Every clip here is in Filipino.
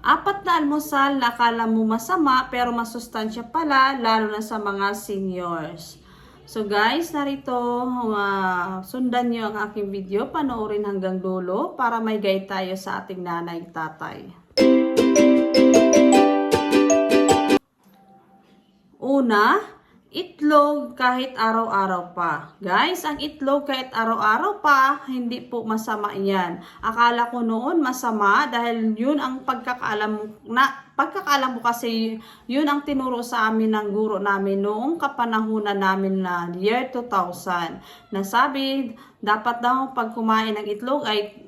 Apat na almusal na akala mo masama pero masustansya pala, lalo na sa mga seniors. So guys, narito, sundan nyo ang aking video, panoorin hanggang dulo para may guide tayo sa ating nanay tatay. Una, itlog kahit araw-araw pa. Guys, ang itlog kahit araw-araw pa, hindi po masama yan. Akala ko noon masama dahil yun ang pagkakaalam ko kasi yun ang tinuro sa amin ng guro namin noong kapanahunan namin na year 2000. Nasabi, dapat daw pag kumain ng itlog ay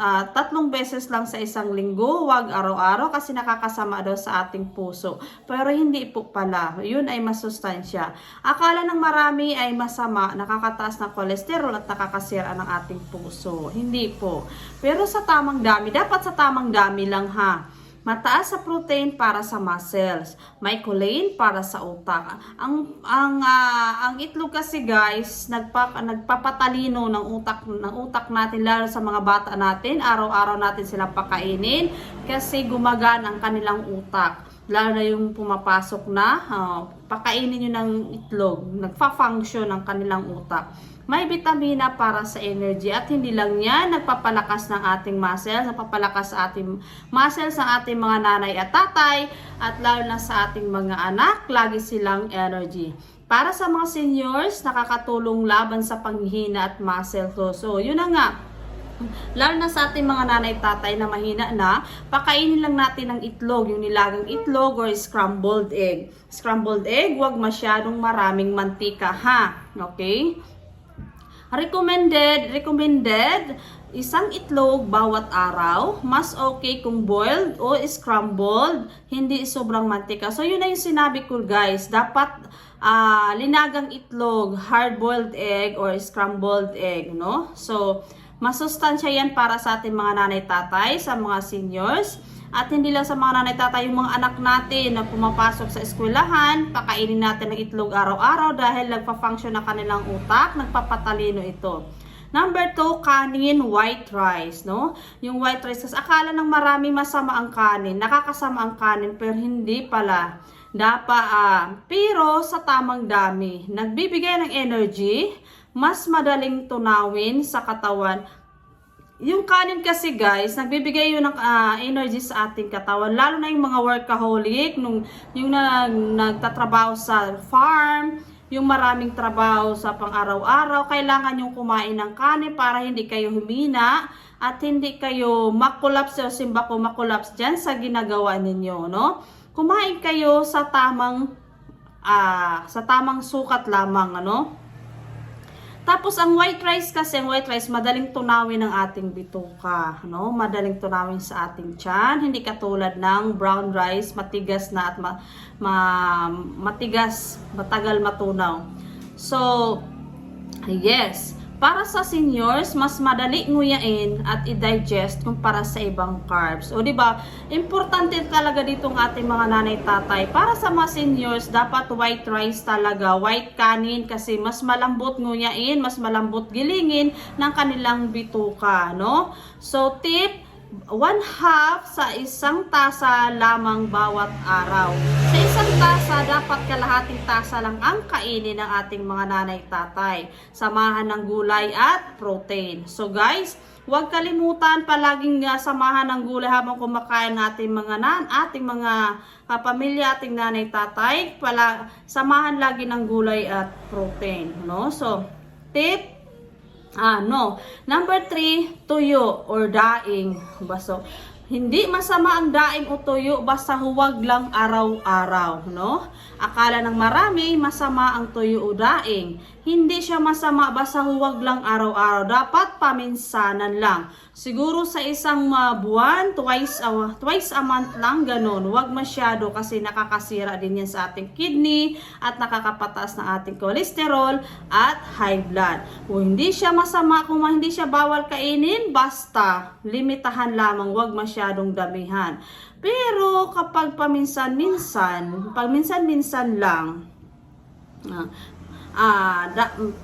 3 beses lang sa isang linggo, wag araw-araw kasi nakakasama daw sa ating puso. Pero hindi po pala, yun ay masustansya. Akala ng marami ay masama, nakakataas ng kolesterol at nakakasira ng ating puso. Hindi po. Pero sa tamang dami, dapat sa tamang dami lang ha. Mataas sa protein para sa muscles, may choline para sa utak. Ang itlog kasi guys, nagpapatalino ng utak natin, lalo sa mga bata natin. Araw-araw natin sila pakainin kasi gumagana ang kanilang utak. Lalo na yung pumapasok na, pakainin nyo ng itlog, nagfa-function ang kanilang utak. May vitamina para sa energy at hindi lang yan, nagpapalakas ng ating muscles, nagpapalakas sa ating muscles sa ating mga nanay at tatay at lalo na sa ating mga anak, lagi silang energy. Para sa mga seniors, nakakatulong laban sa panghihina at muscle loss. So, yun na nga. Lalo na sa ating mga nanay tatay na mahina na, pakainin lang natin ng itlog, yung nilagang itlog or scrambled egg. Scrambled egg, wag masyadong maraming mantika ha. Okay? Recommended, isang itlog bawat araw. Mas okay kung boiled o scrambled, hindi sobrang mantika. So yun na yung sinabi ko guys, dapat linagang itlog, hard-boiled egg or scrambled egg, no? So masustansya yan para sa ating mga nanay-tatay, sa mga seniors. At hindi lang sa mga nanay-tatay, yung mga anak natin na pumapasok sa eskwelahan, pakainin natin ng itlog araw-araw dahil nagpa-function na kanilang utak, nagpapatalino ito. Number 2, kanin, white rice, no? Yung white rice, kasi akala ng marami masama ang kanin, nakakasama ang kanin, pero hindi pala. Pero sa tamang dami, nagbibigay ng energy, mas madaling tunawin sa katawan. Yung kanin kasi guys, nagbibigay yun ng energy sa ating katawan. Lalo na yung mga workaholic, yung nagtatrabaho sa farm, yung maraming trabaho sa pang-araw-araw, kailangan yung kumain ng kanin para hindi kayo humina at hindi kayo makulaps o simba ko makulaps dyan sa ginagawa ninyo, no? Kumain kayo sa tamang sukat lamang, ano? Tapos ang white rice kasi, ang white rice madaling tunawin ng ating bituka, no? Madaling tunawin sa ating tiyan, hindi katulad ng brown rice, matigas na at matigas, matagal matunaw. So, yes, para sa seniors, mas madali nguyain at i-digest kumpara sa ibang carbs. O di ba? Importante talaga dito ng ating mga nanay-tatay. Para sa mga seniors, dapat white rice talaga, white kanin kasi mas malambot nguyain, mas malambot gilingin ng kanilang bituka, no? So, tip, 1/2 sa isang tasa lamang bawat araw. Sa isang tasa, dapat kalahating tasa lang ang kainin ng ating mga nanay-tatay. Samahan ng gulay at protein. So guys, huwag kalimutan palaging samahan ng gulay habang kumakain natin ating mga kapamilya, ating nanay-tatay. Samahan lagi ng gulay at protein, no? So, tip, Number 3, tuyo or daing. So, hindi masama ang daing o tuyo, basta huwag lang araw-araw, no? Akala ng marami masama ang tuyo o daing. Hindi siya masama, basta huwag lang araw-araw. Dapat paminsanan lang. Siguro sa isang buwan, twice a month lang, ganun. Huwag masyado kasi nakakasira din yan sa ating kidney at nakakapataas ng ating cholesterol at high blood. Kung hindi siya masama, kung hindi siya bawal kainin, basta limitahan lamang, huwag masyadong damihan. Pero kapag paminsan-minsan lang,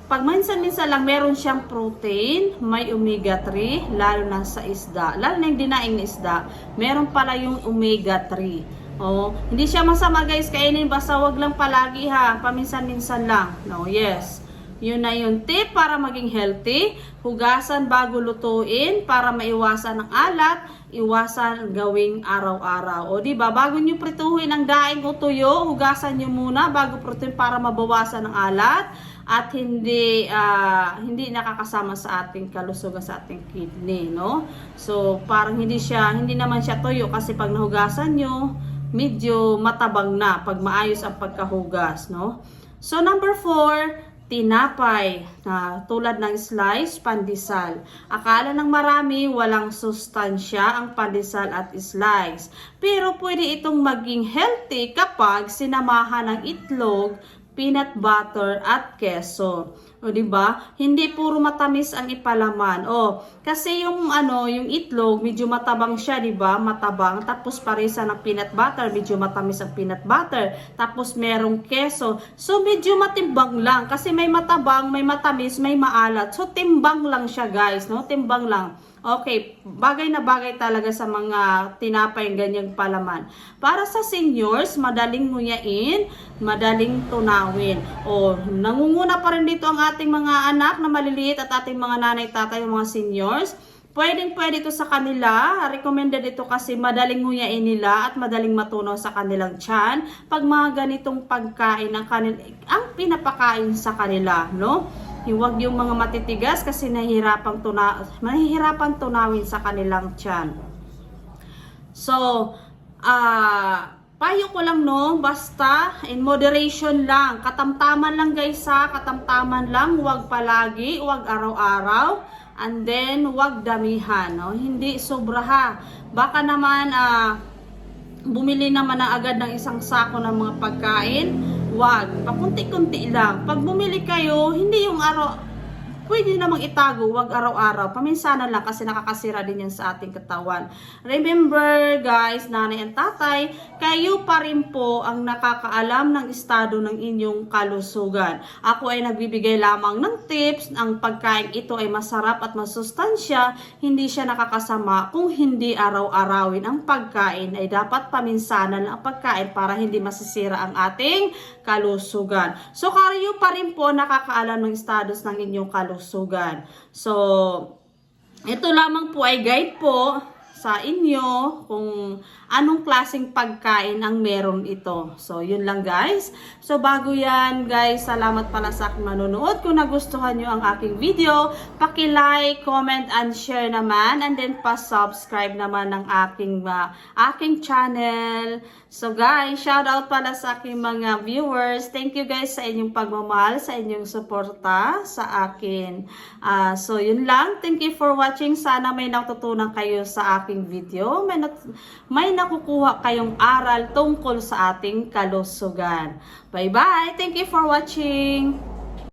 pag minsan-minsan lang meron siyang protein, may omega-3, lalo na sa isda. Lalo na yung dinaing na isda, meron pala yung omega-3. Oh, hindi siya masama guys kainin, basta wag lang palagi ha, paminsan-minsan lang. No, yes. Yun na yung tip para maging healthy. Hugasan bago lutuin para maiwasan ang alat, iwasan gawing araw-araw. O di ba, bago niyo prituhin ang daing o tuyo, hugasan niyo muna bago prituhin para mabawasan ang alat at hindi nakakasama sa ating kalusugan, sa ating kidney, no? So, parang hindi naman siya tuyo kasi pag nahugasan niyo, medyo matabang na pag maayos ang pagkahugas, no? So, number 4, tinapay na tulad ng slice, pandesal. Akala ng marami walang sustansya ang pandesal at slice. Pero pwede itong maging healthy kapag sinamahan ng itlog, peanut butter at keso. O di ba? Hindi puro matamis ang ipalaman. O, kasi yung yung itlog medyo matabang siya, di ba? Matabang. Tapos parisa ng peanut butter, medyo matamis ang peanut butter. Tapos merong keso. So medyo matimbang lang kasi may matabang, may matamis, may maalat. So timbang lang siya, guys, no? Timbang lang. Okay, bagay na bagay talaga sa mga tinapay ganyang palaman. Para sa seniors, madaling nguyain, madaling tunawin. O, nangunguna pa rin dito ang ating mga anak na maliliit at ating mga nanay-tatay, mga seniors. Pwede ito sa kanila. Recommended ito kasi madaling nguyain nila at madaling matunaw sa kanilang tiyan pag mga ganitong pagkain ang pinapakain sa kanila, no? Huwag yung mga matitigas kasi mahihirapan tunawin sa kanilang tiyan. So, payo ko lang, no, basta in moderation lang. Katamtaman lang guys ha, katamtaman lang, huwag palagi, huwag araw-araw, and then huwag damihan, no? Hindi sobra ha. Baka naman bumili naman na agad ng isang sako ng mga pagkain. Wag, pakunti-kunti lang. Pag bumili kayo, hindi yung pwede namang itago, wag araw-araw. Paminsanan lang kasi nakakasira din yan sa ating katawan. Remember guys, nanay at tatay, kayo pa rin po ang nakakaalam ng estado ng inyong kalusugan. Ako ay nagbibigay lamang ng tips. Ang pagkain ito ay masarap at masustansya. Hindi siya nakakasama kung hindi araw-arawin ang pagkain. Ay dapat paminsanan ang pagkain para hindi masisira ang ating kalusugan. So kayo pa rin po nakakaalam ng status ng inyong kalusugan. So, ito lamang po ay guide po sa inyo kung anong klaseng pagkain ang meron ito. So, yun lang guys. So, bago yan guys, salamat pala sa aking manonood. Kung nagustuhan nyo ang aking video, paki-like, comment, and share naman. And then, pa-subscribe naman ng aking channel. So guys, shout out pala sa aking mga viewers. Thank you guys sa inyong pagmamahal, sa inyong suporta sa akin. So, yun lang. Thank you for watching. Sana may natutunan kayo sa aking video. May nakukuha kayong aral tungkol sa ating kalusugan. Bye-bye! Thank you for watching!